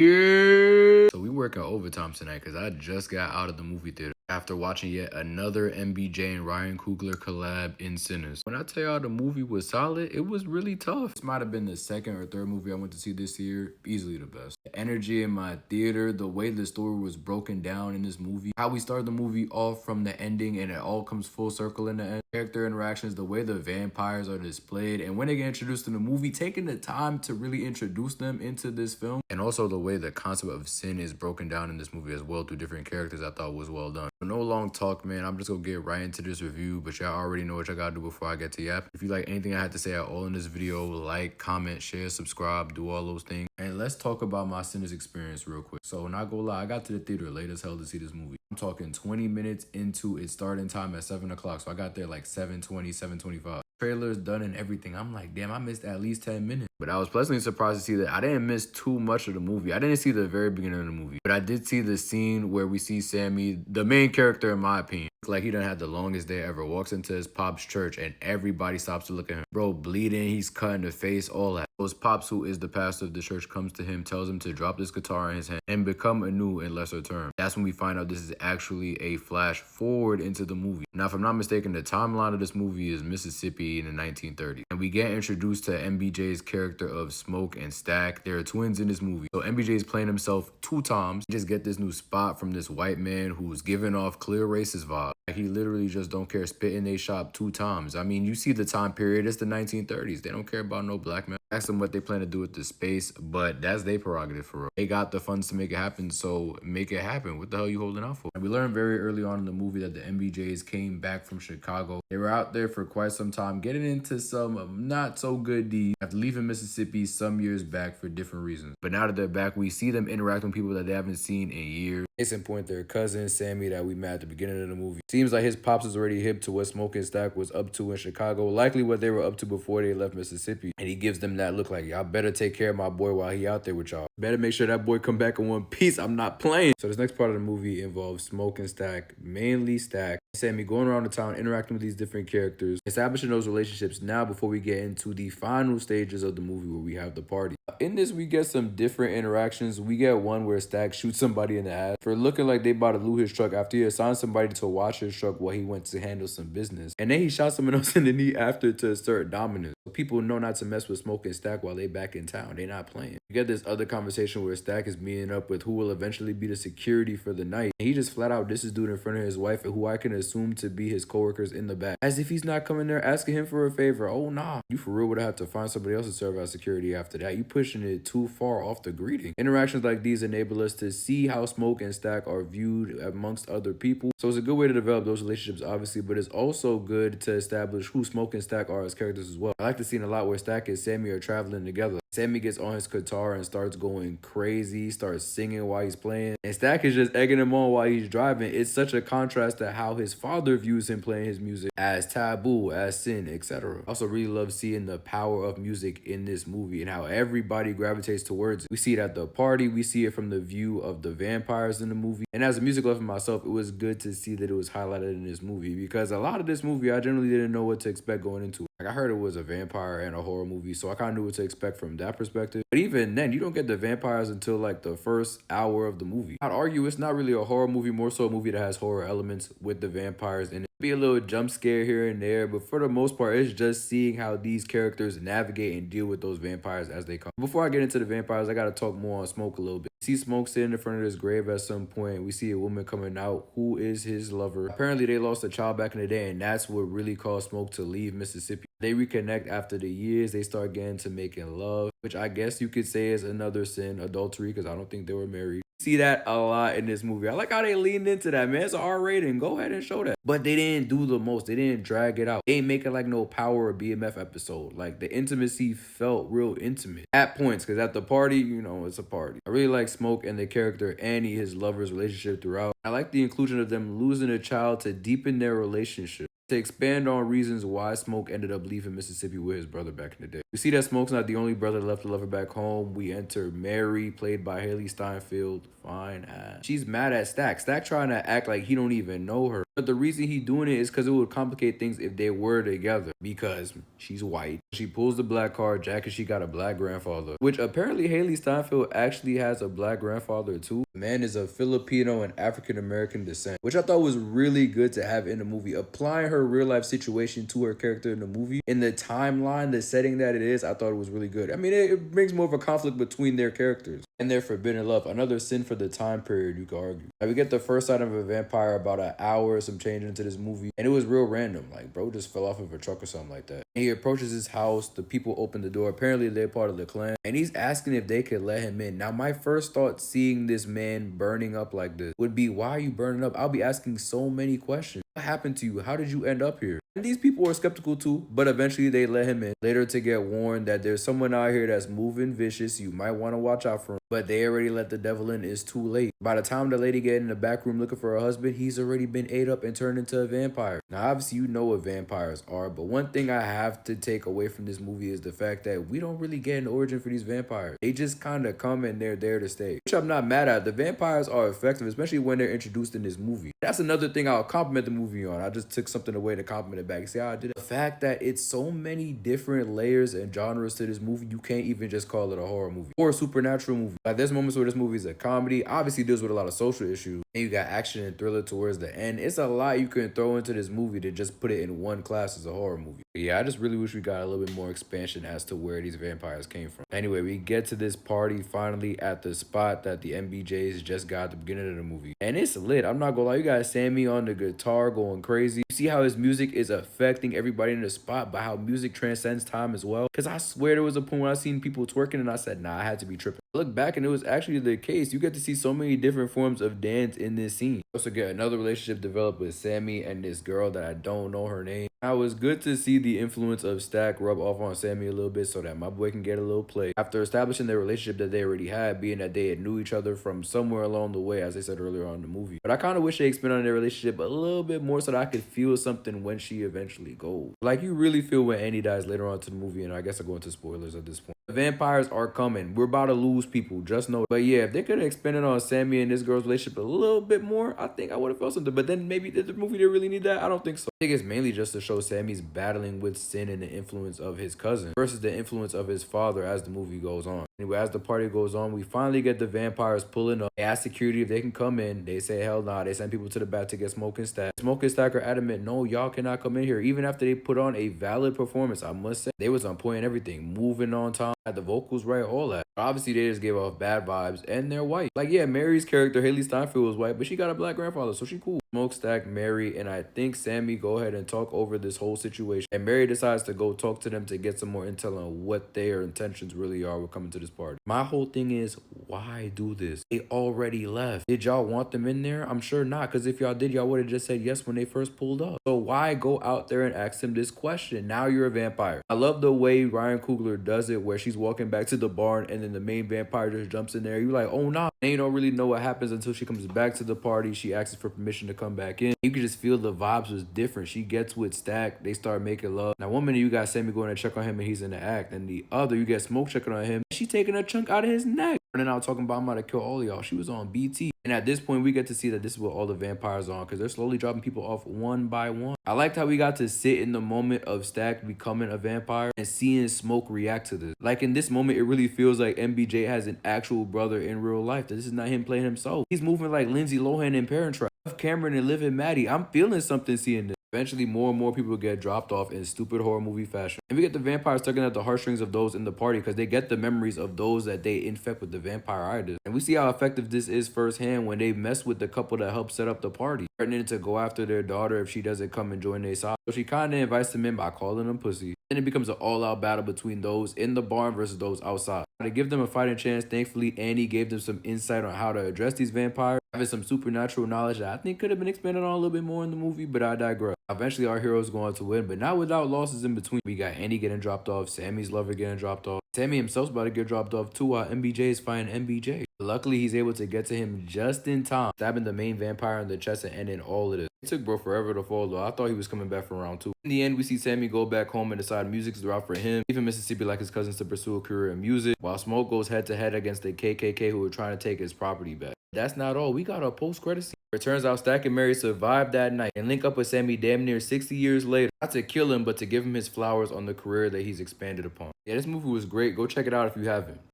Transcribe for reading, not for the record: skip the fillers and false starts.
Yeah. So we working overtime tonight because I just got out of the movie theater after watching yet another MBJ and Ryan Coogler collab in Sinners. When I tell y'all the movie was solid, it was really tough. This might have been the second or third movie I went to see this year. Easily the best. The energy in my theater, the way the story was broken down in this movie, how we started the movie off from the ending and it all comes full circle in the end. Character interactions, the way the vampires are displayed, and when they get introduced in the movie, taking the time to really introduce them into this film, and also the way the concept of sin is broken down in this movie as well through different characters, I thought was well done. No long talk, man. I'm just gonna get right into this review, but y'all already know what y'all gotta do before I get to yap. If you like anything I had to say at all in this video, like, comment, share, subscribe, do all those things. And let's talk about my Sinners experience real quick. So not gonna lie, I got to the theater late as hell to see this movie. I'm talking 20 minutes into its starting time at 7 o'clock. So I got there like 7:20, 7:25. Trailers done and everything. I'm like, damn, I missed at least 10 minutes. But I was pleasantly surprised to see that I didn't miss too much of the movie. I didn't see the very beginning of the movie, but I did see the scene where we see Sammy, the main character in my opinion. Like he done had the longest day ever. Walks into his pop's church and everybody stops to look at him. Bro, bleeding, he's cut in the face, all that. His pops, who is the pastor of the church, comes to him, tells him to drop this guitar in his hand and become anew in lesser terms. That's when we find out this is actually a flash forward into the movie. Now, if I'm not mistaken, the timeline of this movie is Mississippi in the 1930s. And we get introduced to MBJ's character of Smoke and Stack. They're twins in this movie. So MBJ is playing himself 2 times. He just get this new spot from this white man who's giving off clear racist vibe. Like he literally just don't care, spit in they shop 2 times. I mean, you see the time period, it's the 1930s. They don't care about no black man. Ask them what they plan to do with the space, but that's their prerogative for real. They got the funds to make it happen, so make it happen. What the hell you holding out for? And we learned very early on in the movie that the MBJs came back from Chicago. They were out there for quite some time, getting into some not so good deeds after leaving Mississippi some years back for different reasons. But now that they're back, we see them interacting with people that they haven't seen in years. Case in point, their cousin Sammy that we met at the beginning of the movie. Seems like his pops is already hip to what Smoke and Stack was up to in Chicago, likely what they were up to before they left Mississippi. And he gives them that look like, y'all better take care of my boy while he out there with y'all. Better make sure that boy come back in one piece. I'm not playing. So this next part of the movie involves Smoke and Stack, mainly Stack, Sammy going around the town, interacting with these different characters, establishing those relationships now before we get into the final stages of the movie where we have the party. In this, we get some different interactions. We get one where Stack shoots somebody in the ass for looking like they about to loot his truck after he assigned somebody to watch his truck while he went to handle some business. And then he shot someone else in the knee after to assert dominance. People know not to mess with Smoke and Stack while they back in town. They not playing. We get this other conversation where Stack is meeting up with who will eventually be the security for the night. And he just flat out disses dude in front of his wife and who I can assume to be his coworkers in the back. As if he's not coming there asking him for a favor. Oh nah. You for real would have to find somebody else to serve as security after that. You pushing it too far off the greeting. Interactions like these enable us to see how Smoke and Stack are viewed amongst other people. So it's a good way to develop those relationships obviously, but it's also good to establish who Smoke and Stack are as characters as well. I like the scene a lot where Stack and Sammy are traveling together. Sammy gets on his guitar and starts going crazy, starts singing while he's playing. And Stack is just egging him on while he's driving. It's such a contrast to how his father views him playing his music as taboo, as sin, etc. I also really love seeing the power of music in this movie and how everybody gravitates towards it. We see it at the party. We see it from the view of the vampires in the movie. And as a music lover myself, it was good to see that it was highlighted in this movie because a lot of this movie, I generally didn't know what to expect going into it. Like I heard it was a vampire and a horror movie, so I kind of knew what to expect from that perspective. But even then, you don't get the vampires until like the first hour of the movie. I'd argue it's not really a horror movie, more so a movie that has horror elements with the vampires in it. Be a little jump scare here and there, but for the most part, it's just seeing how these characters navigate and deal with those vampires as they come. Before I get into the vampires, I gotta talk more on Smoke a little bit. We see Smoke sitting in front of his grave at some point. We see a woman coming out who is his lover. Apparently, they lost a child back in the day, and that's what really caused Smoke to leave Mississippi. They reconnect after the years. They start getting to making love, which I guess you could say is another sin, adultery, because I don't think they were married. See that a lot in this movie. I like how they leaned into that, man. It's an R rating. Go ahead and show that. But they didn't do the most. They didn't drag it out. They ain't make it like no Power or BMF episode. Like the intimacy felt real intimate at points, because at the party, you know, it's a party. I really like Smoke and the character Annie, his lover's relationship throughout. I like the inclusion of them losing a child to deepen their relationship. To expand on reasons why Smoke ended up leaving Mississippi with his brother back in the day. We see that Smoke's not the only brother left to love her back home. We enter Mary, played by Haley Steinfeld. Fine ass. She's mad at Stack. Stack trying to act like he don't even know her. But the reason he doing it is because it would complicate things if they were together. Because she's white. She pulls the black card. Jack and she got a black grandfather. Which apparently Haley Steinfeld actually has a black grandfather too. The man is of Filipino and African American descent. Which I thought was really good to have in the movie. Applying her real life situation to her character in the movie. In the timeline, the setting that it is, I thought it was really good. I mean, it brings more of a conflict between their characters. And their forbidden love. Another sin for the time period, you could argue. Now, we get the first sight of a vampire about an hour or some change into this movie. And it was real random. Like, bro just fell off of a truck or something like that. And he approaches his house. The people open the door. Apparently, they're part of the clan. And he's asking if they could let him in. Now, my first thought seeing this man burning up like this would be, why are you burning up? I'll be asking so many questions. What happened to you? How did you end up here? And these people were skeptical too, but eventually they let him in. Later to get warned that there's someone out here that's moving vicious. You might want to watch out for him. But they already let the devil in. It's too late. By the time the lady get in the back room looking for her husband, he's already been ate up and turned into a vampire. Now, obviously, you know what vampires are, but one thing I have to take away from this movie is the fact that we don't really get an origin for these vampires. They just kind of come and they're there to stay, which I'm not mad at. The vampires are effective, especially when they're introduced in this movie. That's another thing I'll compliment the movie on. I just took something away to compliment it back. See how I did it? The fact that it's so many different layers and genres to this movie, you can't even just call it a horror movie or a supernatural movie. Like, there's moments where this movie is a comedy, obviously deals with a lot of social issues, and you got action and thriller towards the end. It's a lot you can throw into this movie to just put it in one class as a horror movie. But yeah, I just really wish we got a little bit more expansion as to where these vampires came from. Anyway, we get to this party finally at the spot that the MBJs just got at the beginning of the movie. And it's lit. I'm not gonna lie, you got Sammy on the guitar going crazy. You see how his music is affecting everybody in the spot, but how music transcends time as well. Because I swear there was a point when I seen people twerking and I said, nah, I had to be tripping. I look back and it was actually the case. You get to see so many different forms of dance in this scene. You also get another relationship developed with Sammy and this girl that I don't know her name. Now, it was good to see the influence of Stack rub off on Sammy a little bit so that my boy can get a little play. After establishing their relationship that they already had, being that they had knew each other from somewhere along the way, as they said earlier on in the movie. But I kind of wish they expanded on their relationship a little bit more so that I could feel something when she eventually goes. Like, you really feel when Annie dies later on to the movie, and I guess I go into spoilers at this point. The vampires are coming. We're about to lose people, just know. But yeah, if they could have expanded on Sammy and this girl's relationship a little bit more, I think I would have felt something. But then maybe did the movie didn't really need that? I don't think so. I think it's mainly just to show Sammy's battling with sin and the influence of his cousin versus the influence of his father as the movie goes on. Anyway, as the party goes on, we finally get the vampires pulling up. They ask security if they can come in. They say hell nah. They send people to the back to get Smoke and Stack. Smoke and Stack are adamant, no, y'all cannot come in here. Even after they put on a valid performance, I must say, they was on point and everything. Moving on time, had the vocals right, all that. Obviously, they just gave off bad vibes, and they're white. Like, yeah, Mary's character, Haley Steinfeld, was white, but she got a black grandfather, so she cool. Smoke, Stack, Mary, and I think Sammy go ahead and talk over this whole situation. And Mary decides to go talk to them to get some more intel on what their intentions really are with coming to this party. My whole thing is, why do this? They already left. Did y'all want them in there? I'm sure not, because if y'all did, y'all would have just said yes when they first pulled up. So why go out there and ask them this question? Now you're a vampire. I love the way Ryan Coogler does it, where she's walking back to the barn and then the main vampire just jumps in there. You're like, oh nah. And you don't really know what happens until she comes back to the party. She asks for permission to come back in. You can just feel the vibes was different. She gets with Stack. They start making love. Now, one minute you got Sammy going to check on him and he's in the act. And the other, you get Smoke checking on him. She taking a chunk out of his neck. Running out talking about I'm about to kill all of y'all. She was on BT. And at this point, we get to see that this is what all the vampires are on because they're slowly dropping people off one by one. I liked how we got to sit in the moment of Stack becoming a vampire and seeing Smoke react to this. Like, in this moment, it really feels like MBJ has an actual brother in real life. This is not him playing himself. He's moving like Lindsay Lohan in Parent Trap. Cameron and Liv and Maddie. I'm feeling something seeing this. Eventually, more and more people get dropped off in stupid horror movie fashion. And we get the vampires tugging at the heartstrings of those in the party because they get the memories of those that they infect with the vampire itis. And we see how effective this is firsthand when they mess with the couple that helped set up the party, threatening to go after their daughter if she doesn't come and join their side. So she kind of invites them in by calling them pussy. Then it becomes an all-out battle between those in the barn versus those outside. To give them a fighting chance, thankfully, Annie gave them some insight on how to address these vampires. having some supernatural knowledge that I think could have been expanded on a little bit more in the movie, but I digress. Eventually, our heroes go on to win, but not without losses in between. We got Andy getting dropped off, Sammy's lover getting dropped off. Sammy himself's about to get dropped off too while MBJ is fighting MBJ. Luckily, he's able to get to him just in time, stabbing the main vampire in the chest and ending all of this. It took bro forever to fall though. I thought he was coming back for round 2. In the end, we see Sammy go back home and decide music's the route for him, leaving Mississippi like his cousins to pursue a career in music, while Smoke goes head to head against the KKK who were trying to take his property back. That's not all. We got a post-credit scene. It turns out Stack and Mary survived that night and link up with Sammy damn near 60 years later. Not to kill him, but to give him his flowers on the career that he's expanded upon. Yeah, this movie was great. Go check it out if you haven't.